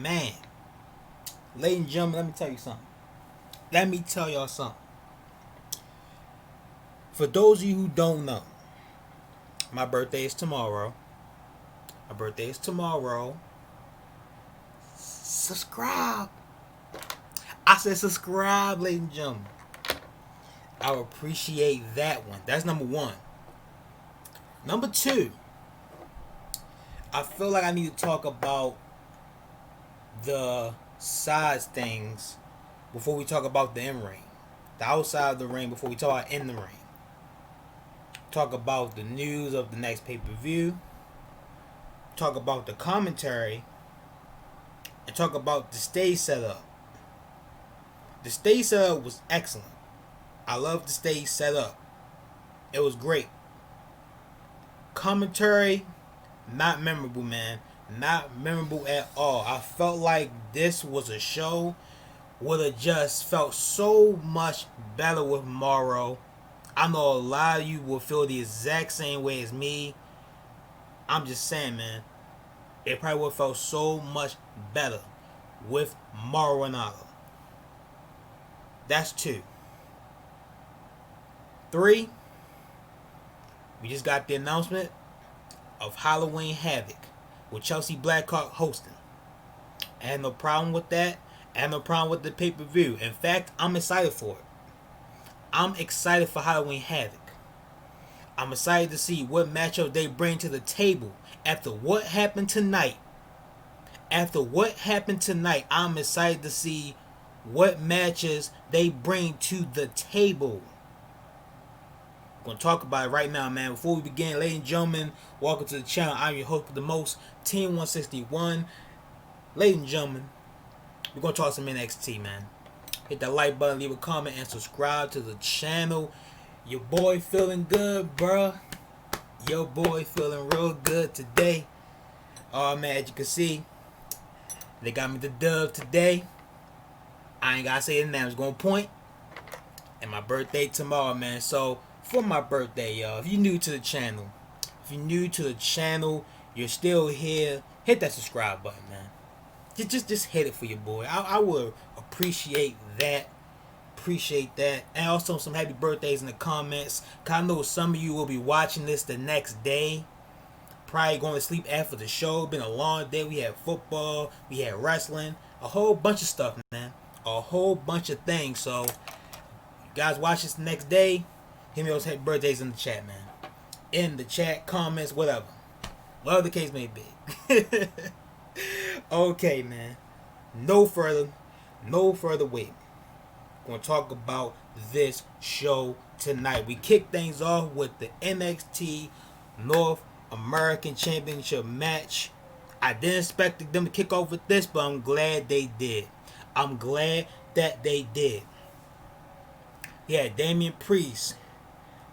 Man, ladies and gentlemen, let me tell you something. Let me tell y'all something. For those of you who don't know, my birthday is tomorrow. My birthday is tomorrow. Subscribe. I said subscribe, ladies and gentlemen. I would appreciate that one. That's number one. Number two, I feel like I need to talk about the sides things before we talk about the in-ring. The outside of the ring before we talk about in the ring. Talk about the news of the next pay-per-view. Talk about the commentary. And talk about the stage setup. The stage setup was excellent. I love the stage setup. It was great. Commentary, not memorable, man. Not memorable at all. I felt like this was a show would have just felt so much better with Morrow. I know a lot of you will feel the exact same way as me. I'm just saying, man. It probably would have felt so much better with Morrow and Ronaldo. That's two. Three, we just got the announcement of Halloween Havoc with Chelsea Blackheart hosting. I had no problem with that. I had no problem with the pay-per-view. In fact, I'm excited for it. I'm excited for Halloween Havoc. I'm excited to see what matchup they bring to the table after what happened tonight. After what happened tonight, I'm excited to see what matches they bring to the table. I'm going to talk about it right now, man. Before we begin, ladies and gentlemen, welcome to the channel. I'm your host with the most, Team 161. Ladies and gentlemen, we're going to talk some NXT, man. Hit that like button, leave a comment, and subscribe to the channel. Your boy feeling good, bruh. Your boy feeling real good today. Oh, man, as you can see, they got me the dub today. I ain't got to say the name. I was going to point. And my birthday tomorrow, man. So, for my birthday, y'all, if you're new to the channel, you're still here, hit that subscribe button, man. Just hit it for your boy. I would appreciate that. And also some happy birthdays in the comments. Cause I know some of you will be watching this the next day. Probably going to sleep after the show. Been a long day. We had football. We had wrestling. A whole bunch of stuff, man. A whole bunch of things. So, you guys watch this the next day. Hit me those happy birthdays in the chat, man. In the chat, comments, whatever. Whatever the case may be. Okay, man. No further wait. We're going to talk about this show tonight. We kick things off with the NXT North American Championship match. I didn't expect them to kick off with this, but I'm glad they did. I'm glad that they did. Yeah, Damian Priest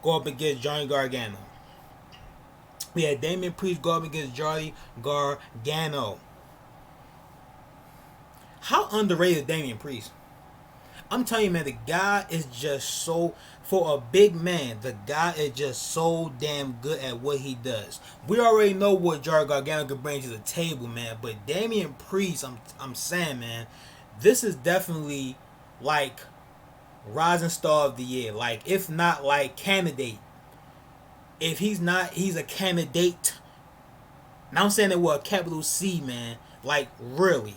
go up against Johnny Gargano. We had Damian Priest go up against Johnny Gargano. How underrated is Damian Priest? I'm telling you, man, the guy is just so, for a big man, the guy is just so damn good at what he does. We already know what Johnny Gargano can bring to the table, man, but Damian Priest, I'm saying, man, this is definitely like Rising Star of the Year. Like, if not like candidate. If he's not, he's a candidate. Now I'm saying it with a capital C, man. Like, really.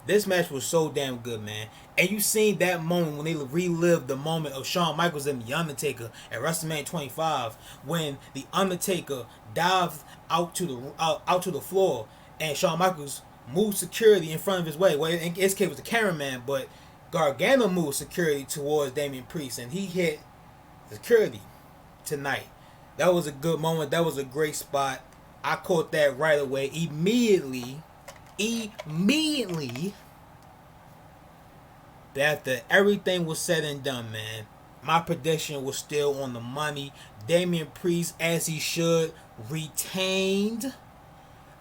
This match was so damn good, man. And you seen that moment when they relived the moment of Shawn Michaels and The Undertaker at WrestleMania 25 when The Undertaker dived out to the floor and Shawn Michaels moved security in front of his way. Well, in this case it was the cameraman, but Gargano moved security towards Damian Priest and he hit security tonight. That was a good moment. That was a great spot. I caught that right away. Immediately, after everything was said and done, man, my prediction was still on the money. Damian Priest, as he should, retained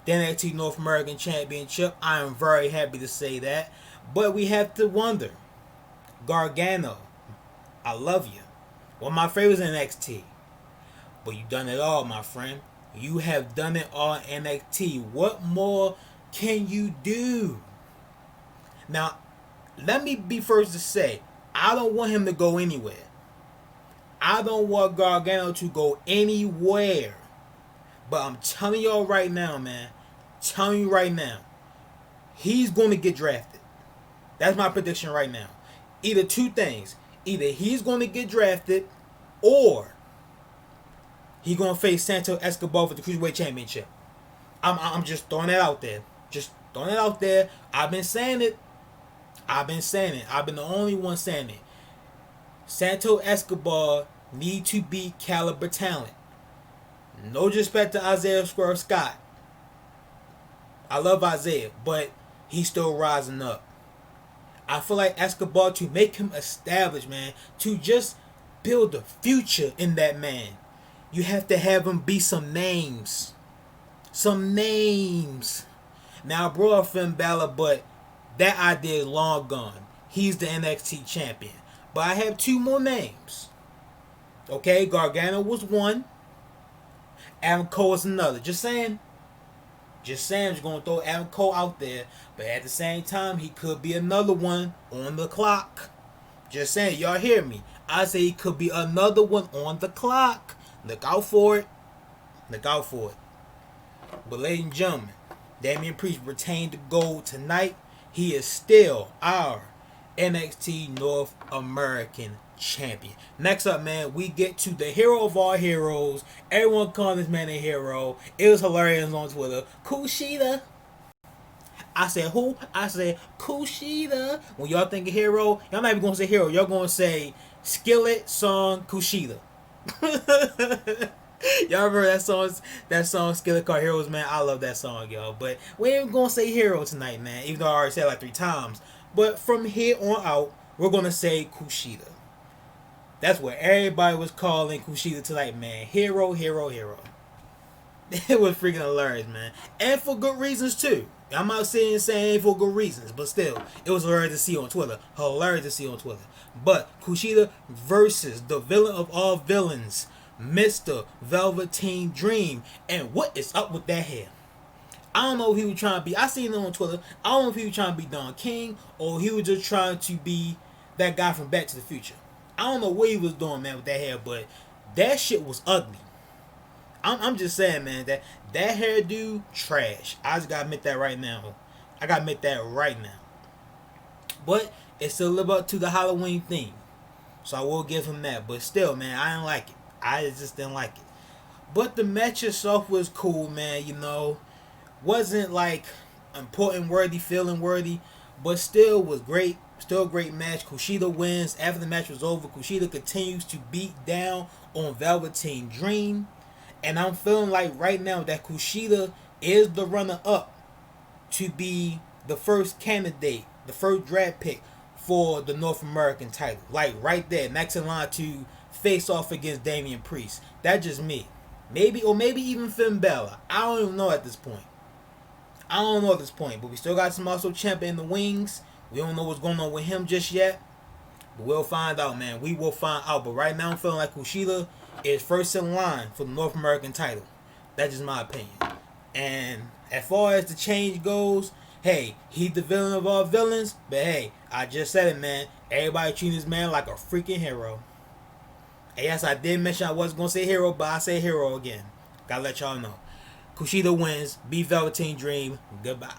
the NXT North American Championship. I am very happy to say that. But we have to wonder, Gargano, I love you. One of my favorites in NXT. But you done it all, my friend. You have done it all in NXT. What more can you do? Now, let me be first to say, I don't want him to go anywhere. I don't want Gargano to go anywhere. But I'm telling y'all right now, man. Telling you right now. He's going to get drafted. That's my prediction right now. Either two things. Either he's going to get drafted, or he's going to face Santos Escobar for the Cruiserweight Championship. I'm just throwing that out there. Just throwing it out there. I've been saying it. I've been the only one saying it. Santos Escobar need to be caliber talent. No disrespect to Isaiah Swerve Scott. I love Isaiah, but he's still rising up. I feel like Escobar, to make him established, man, to just build a future in that man, you have to have him be some names. Some names. Now, I brought up Finn Balor, but that idea is long gone. He's the NXT champion. But I have two more names. Okay, Gargano was one. Adam Cole is another. Just saying. I'm just going to throw Adam Cole out there. But at the same time, he could be another one on the clock. Just saying. Y'all hear me? I say he could be another one on the clock. Look out for it. Look out for it. But ladies and gentlemen, Damian Priest retained the gold tonight. He is still our NXT North American champion. Next up, man, we get to the hero of all heroes. Everyone calling this man a hero. It was hilarious on Twitter. Kushida. I said who? I said Kushida. When y'all think of hero, y'all not even going to say hero. Y'all going to say Skillet Song Kushida. Y'all remember that song Skillet called Heroes, man? I love that song, y'all. But we ain't gonna say hero tonight, man. Even though I already said it like 3 times. But from here on out, we're gonna say Kushida. That's what everybody was calling Kushida tonight, man. Hero, hero, hero. It was freaking hilarious, man. And for good reasons, too. I'm not saying for good reasons, but still, it was hilarious to see on Twitter. Hilarious to see on Twitter. But Kushida versus the villain of all villains, Mr. Velveteen Dream. And what is up with that hair? I don't know if he was trying to be, I seen him on Twitter, I don't know if he was trying to be Don King, or he was just trying to be that guy from Back to the Future. I don't know what he was doing, man, with that hair, but that shit was ugly. I'm just saying, man, that hairdo, trash. I just gotta admit that right now. I gotta admit that right now. But it still live up to the Halloween theme. So I will give him that. But still, man, I didn't like it. I just didn't like it. But the match itself was cool, man, you know. Wasn't like important worthy, feeling worthy, but still was great. Still a great match. Kushida wins. After the match was over, Kushida continues to beat down on Velveteen Dream. And I'm feeling like right now that Kushida is the runner-up to be the first candidate, the first draft pick for the North American title. Like right there, next in line to face off against Damian Priest. That's just me. Maybe even Finn Balor. I don't even know at this point. But we still got some also champion in the wings. We don't know what's going on with him just yet. But we'll find out, man. We will find out. But right now I'm feeling like Kushida is first in line for the North American title. That's just my opinion. And as far as the change goes, hey, he's the villain of all villains. But hey, I just said it, man. Everybody treating this man like a freaking hero. And yes, I did mention I wasn't going to say hero, but I say hero again. Gotta let y'all know. Kushida wins. Beat Velveteen Dream. Goodbye.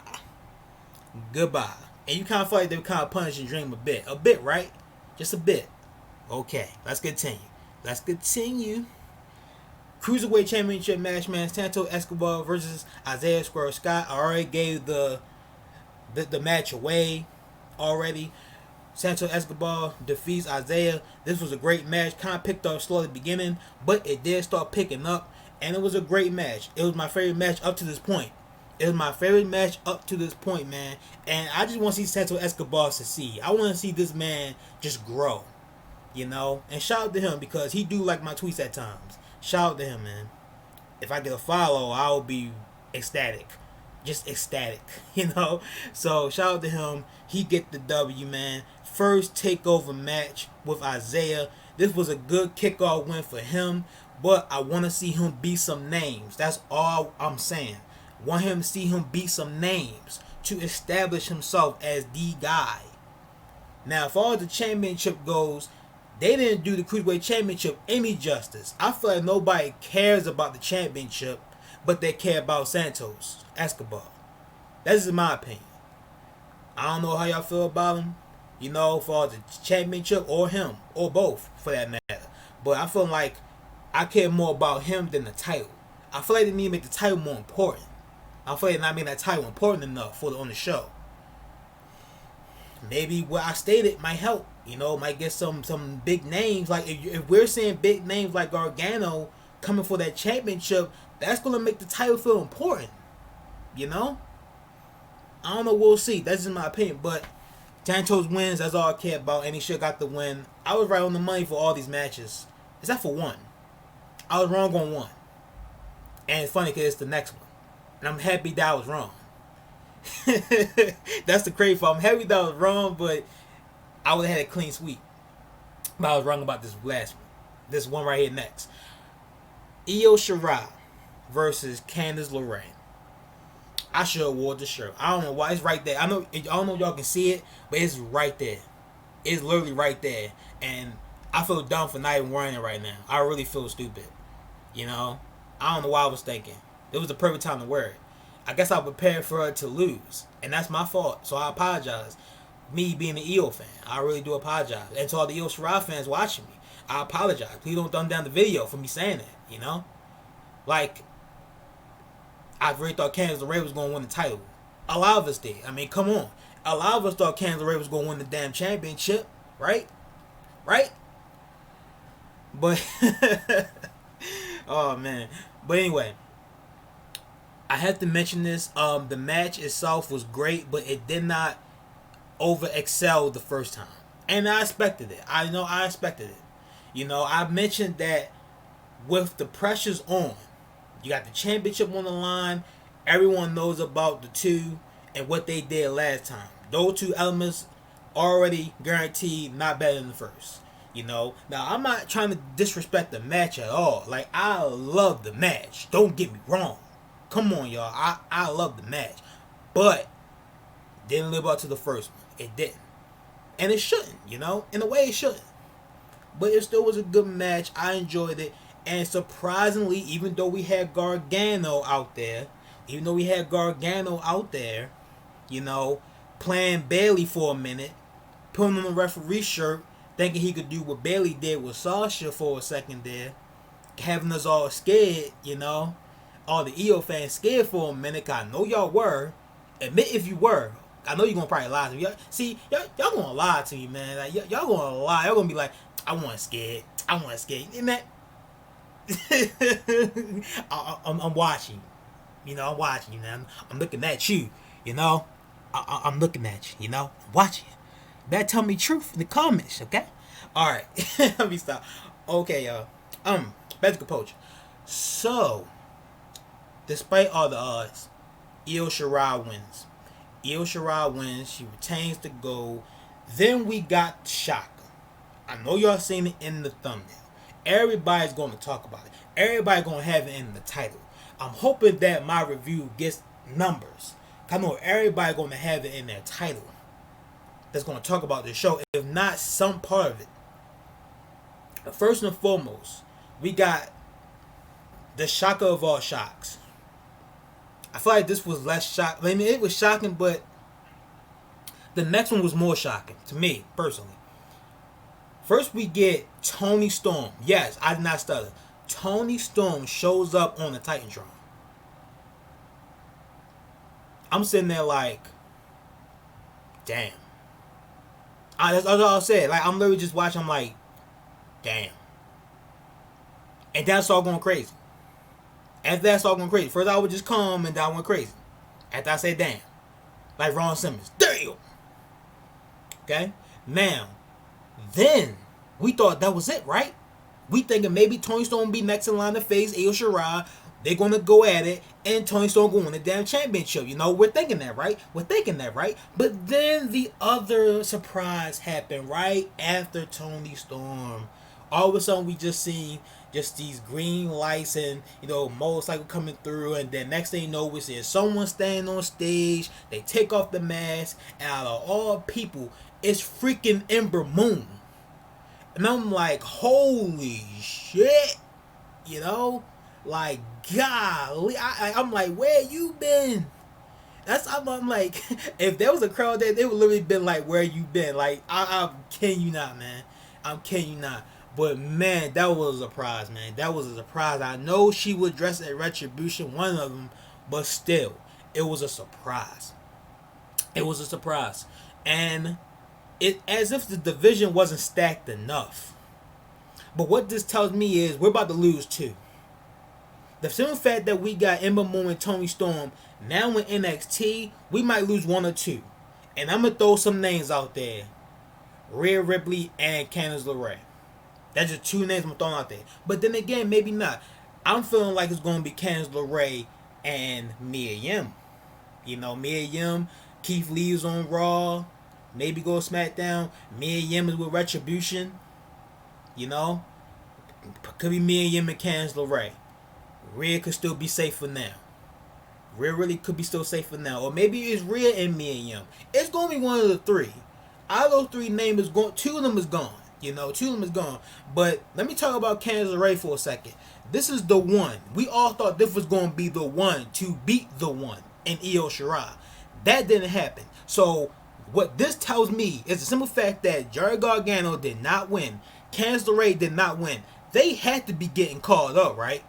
And you kind of feel like they were kind of punishing Dream a bit. A bit, right? Just a bit. Okay, let's continue. Cruiserweight Championship match, man. Santos Escobar versus Isaiah Swerve Scott. I already gave the match away already. Santos Escobar defeats Isaiah. This was a great match. Kind of picked up slow at the beginning, but it did start picking up, and it was a great match. It was my favorite match up to this point. Man. And I just want to see Santos Escobar succeed. I want to see this man just grow, you know. And shout out to him because he do like my tweets at times. Shout out to him, man. If I get a follow, I'll be ecstatic. Just ecstatic, you know. So shout out to him. He get the W, man. First takeover match with Isaiah. This was a good kickoff win for him, but I want to see him beat some names. That's all I'm saying. Want him to see him beat some names to establish himself as the guy. Now, as far as the championship goes, they didn't do the Cruiserweight Championship any justice. I feel like nobody cares about the championship, but they care about Santos Escobar. That's just my opinion. I don't know how y'all feel about him, you know, for the championship or him, or both, for that matter. But I feel like I care more about him than the title. I feel like they need to make the title more important. I feel like they're not making that title important enough on the show. Maybe what I stated might help. You know, might get some big names. Like, if we're seeing big names like Gargano coming for that championship, that's going to make the title feel important. You know? I don't know. We'll see. That's just my opinion. But Santos wins. That's all I care about. And he should have got the win. I was right on the money for all these matches. Except for one. I was wrong on one. And it's funny because it's the next one. And I'm happy that I was wrong. That's the crazy part. I'm happy that I was wrong, but I would have had a clean sweep. But I was wrong about this last one. This one right here next. Io Shirai versus Candice LeRae. I should have wore the shirt. I don't know why. It's right there. I don't know if y'all can see it, but it's right there. It's literally right there. And I feel dumb for not even wearing it right now. I really feel stupid. You know? I don't know why I was thinking. It was the perfect time to wear it. I guess I prepared for it to lose. And that's my fault. So I apologize. Me being an Io fan. I really do apologize. And to all the Io Shirai fans watching me, I apologize. Please don't thumb down the video for me saying that. You know? Like, I really thought Candice LeRae was going to win the title. A lot of us did. I mean, come on. A lot of us thought Candice LeRae was going to win the damn championship. Right? Right? But, oh man. But anyway, I have to mention this. The match itself was great, but it did not over excel the first time. And I expected it. I know I expected it. You know, I mentioned that with the pressures on, you got the championship on the line. Everyone knows about the two and what they did last time. Those two elements already guaranteed not better than the first. You know, now I'm not trying to disrespect the match at all. Like, I love the match. Don't get me wrong. Come on, y'all. I love the match. But didn't live up to the first one. It didn't. And it shouldn't, you know? In a way, it shouldn't. But it still was a good match. I enjoyed it. And surprisingly, even though we had Gargano out there, you know, playing Bailey for a minute, putting on the referee shirt, thinking he could do what Bailey did with Sasha for a second there, having us all scared, you know, all the EO fans scared for a minute, cause I know y'all were. Admit if you were. I know you're gonna probably lie to me. See, y'all gonna lie to me, man. Like, y'all gonna lie. Y'all gonna be like, I wasn't scared. Man, I'm watching. You know, I'm watching you, man. I'm looking at you. You know, I'm looking at you. You know, I'm watching you. Better tell me the truth in the comments, okay? All right, let me stop. Okay, y'all. Back to composure. So, despite all the odds, Io Shirai wins. She retains the gold. Then we got Shaka. I know y'all seen it in the thumbnail. Everybody's going to talk about it. Everybody's going to have it in the title. I'm hoping that my review gets numbers. I know everybody's going to have it in their title that's going to talk about the show, if not some part of it. But first and foremost, we got the shocker of all shocks. I feel like this was less shock. I mean, it was shocking, but the next one was more shocking to me, personally. First, we get Toni Storm. Yes, I did not stutter. Toni Storm shows up on the Titantron. I'm sitting there like, damn. That's all I said. Like, I'm literally just watching. I'm like, damn. And that's all going crazy. After that's all going crazy. First I was just calm and then I went crazy. After I said damn. Like Ron Simmons. Damn. Okay? Now, then we thought that was it, right? We thinking maybe Toni Storm will be next in line to face Io Shirai. They're going to go at it, and Toni Storm will win the damn championship. You know, we're thinking that, right? But then the other surprise happened right after Toni Storm All of a sudden we just seen just these green lights and motorcycle coming through, and then next thing you know we see someone standing on stage. They take off the mask, and out of all people, it's freaking Ember Moon. And I'm like, holy shit, like, golly, I'm like, where you been? I'm like, if there was a crowd there, they would literally been like, where you been? Like, I'm kidding you not, man. I'm kidding you not. But man, that was a surprise, man. That was a surprise. I know she was dressed at Retribution, one of them, but still, it was a surprise. It was a surprise, and it as if the division wasn't stacked enough. But what this tells me is we're about to lose two. The simple fact that we got Ember Moon and Toni Storm now in NXT, we might lose one or two. And I'm going to throw some names out there. Rhea Ripley and Candice LeRae. That's just two names I'm throwing out there. But then again, maybe not. I'm feeling like it's going to be Candice LeRae and Mia Yim. Mia Yim, Keith Lee's on Raw. Maybe go SmackDown. Mia Yim is with Retribution. Could be Mia Yim and Candice LeRae. Rhea could still be safe for now. Rhea really could be still safe for now. Or maybe it's Rhea and Mia Yim. It's going to be one of the three. Out of those three names, is going. Two of them is gone. Two of them is gone. But let me talk about Candice LeRae for a second. This is the one. We all thought this was going to be the one to beat the one in Io Shirai. That didn't happen. So what this tells me is the simple fact that Johnny Gargano did not win. Candice LeRae did not win. They had to be getting called up, right?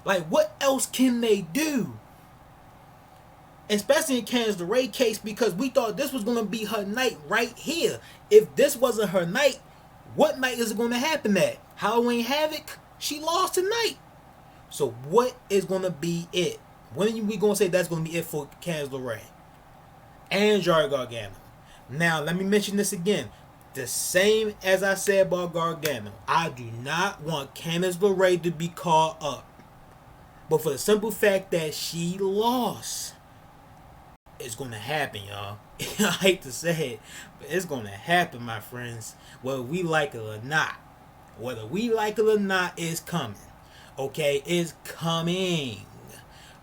Like, what else can they do? Especially in Candice LeRae case, because we thought this was going to be her night right here. If this wasn't her night, what night is it going to happen at? Halloween Havoc? She lost tonight. So what is going to be it? When are we going to say that's going to be it for Candice LeRae? And Johnny Gargano. Now, let me mention this again. The same as I said about Gargano. I do not want Candice LeRae to be called up. But for the simple fact that she lost, it's going to happen, y'all. I hate to say it, but it's going to happen, my friends. Whether we like it or not. Whether we like it or not, it's coming. Okay? It's coming.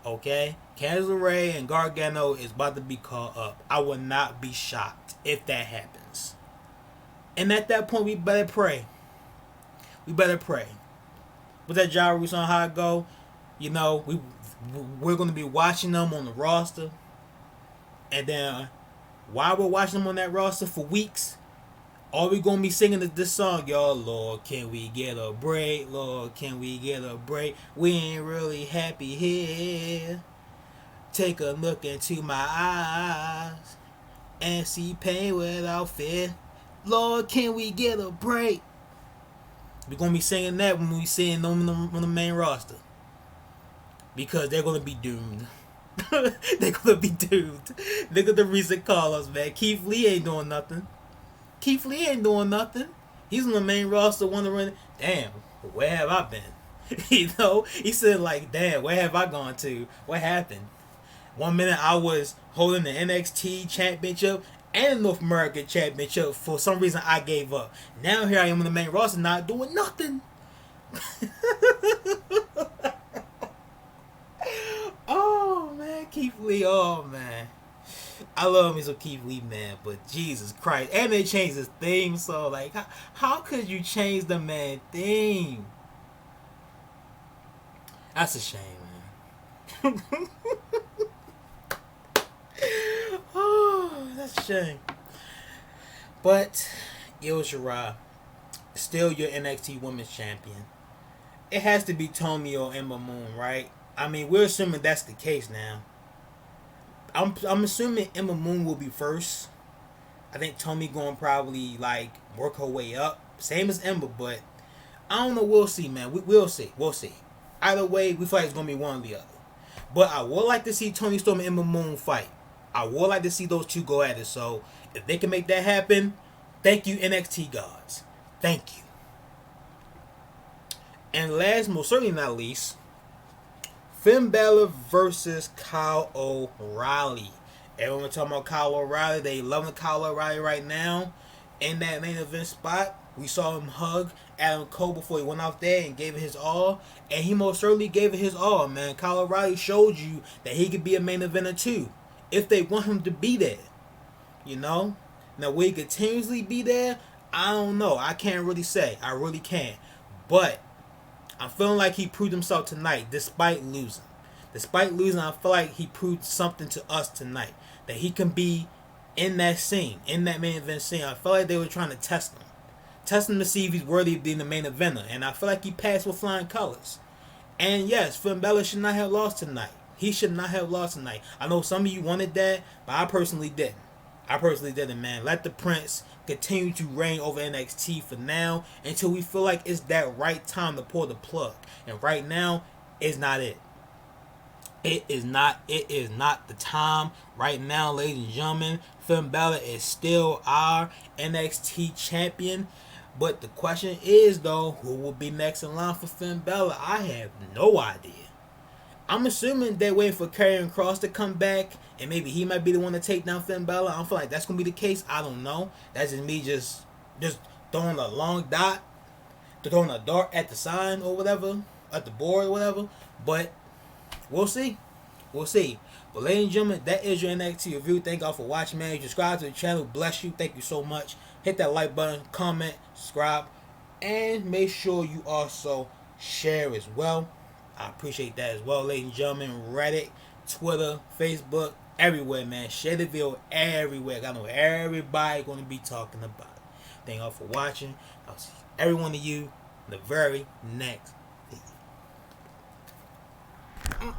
Okay? Candice LeRae and Gargano is about to be called up. I would not be shocked if that happens. And at that point, we better pray. We better pray. With that Ja Rule on how it go, we're going to be watching them on the roster. And then while we're watching them on that roster for weeks, all we're going to be singing is this song, y'all. Lord, can we get a break? Lord, can we get a break? We ain't really happy here. Take a look into my eyes and see pain without fear. Lord, can we get a break? We're going to be singing that when we see them on the main roster. Because they're going to be doomed. They're going to be doomed. Look at the recent call-ups, man. Keith Lee ain't doing nothing. Keith Lee ain't doing nothing. He's on the main roster wondering, damn, where have I been? He said like, damn, where have I gone to? What happened? 1 minute I was holding the NXT championship and the North American championship. For some reason I gave up. Now here I am on the main roster not doing nothing. Oh man, Keith Lee, oh man. I love me some Keith Lee, man, but Jesus Christ. And they changed his theme, so like how could you change the man theme? That's a shame, man. Oh, that's a shame. But Io Shirai, still your NXT Women's Champion. It has to be Toni or Ember Moon, right? I mean, we're assuming that's the case now. I'm assuming Ember Moon will be first. I think Toni going to probably like work her way up, same as Ember, but I don't know. We'll see, man. We'll see. We'll see. Either way, we feel like it's gonna be one or the other. But I would like to see Toni Storm and Ember Moon fight. I would like to see those two go at it. So if they can make that happen, thank you NXT gods. Thank you. And last, most certainly not least, Finn Balor versus Kyle O'Reilly. Everyone talking about Kyle O'Reilly. They loving Kyle O'Reilly right now. In that main event spot, we saw him hug Adam Cole before he went out there and gave it his all. And he most certainly gave it his all, man. Kyle O'Reilly showed you that he could be a main eventer too, if they want him to be there. You know? Now, will he continuously be there? I don't know. I can't really say. I really can't. But I'm feeling like he proved himself tonight, despite losing. Despite losing, I feel like he proved something to us tonight. That he can be in that scene, in that main event scene. I feel like they were trying to test him. Test him to see if he's worthy of being the main eventer. And I feel like he passed with flying colors. And yes, Finn Balor should not have lost tonight. He should not have lost tonight. I know some of you wanted that, but I personally didn't. I personally didn't, man. Let the Prince continue to reign over NXT for now until we feel like it's that right time to pull the plug. And right now, it's not it. It is not the time. Right now, ladies and gentlemen, Finn Balor is still our NXT champion. But the question is, though, who will be next in line for Finn Balor? I have no idea. I'm assuming they're waiting for Karrion Kross to come back, and maybe he might be the one to take down Finn Balor. I don't feel like that's going to be the case. I don't know. That's just me just throwing a long dot, throwing a dart at the sign or whatever, at the board or whatever. But we'll see. We'll see. But ladies and gentlemen, that is your NXT review. Thank y'all for watching, man. Subscribe to the channel. Bless you. Thank you so much. Hit that like button, comment, subscribe, and make sure you also share as well. I appreciate that as well, ladies and gentlemen. Reddit, Twitter, Facebook, everywhere, man. Share the video everywhere. I know everybody going to be talking about it. Thank y'all for watching. I'll see every one of you in the very next video.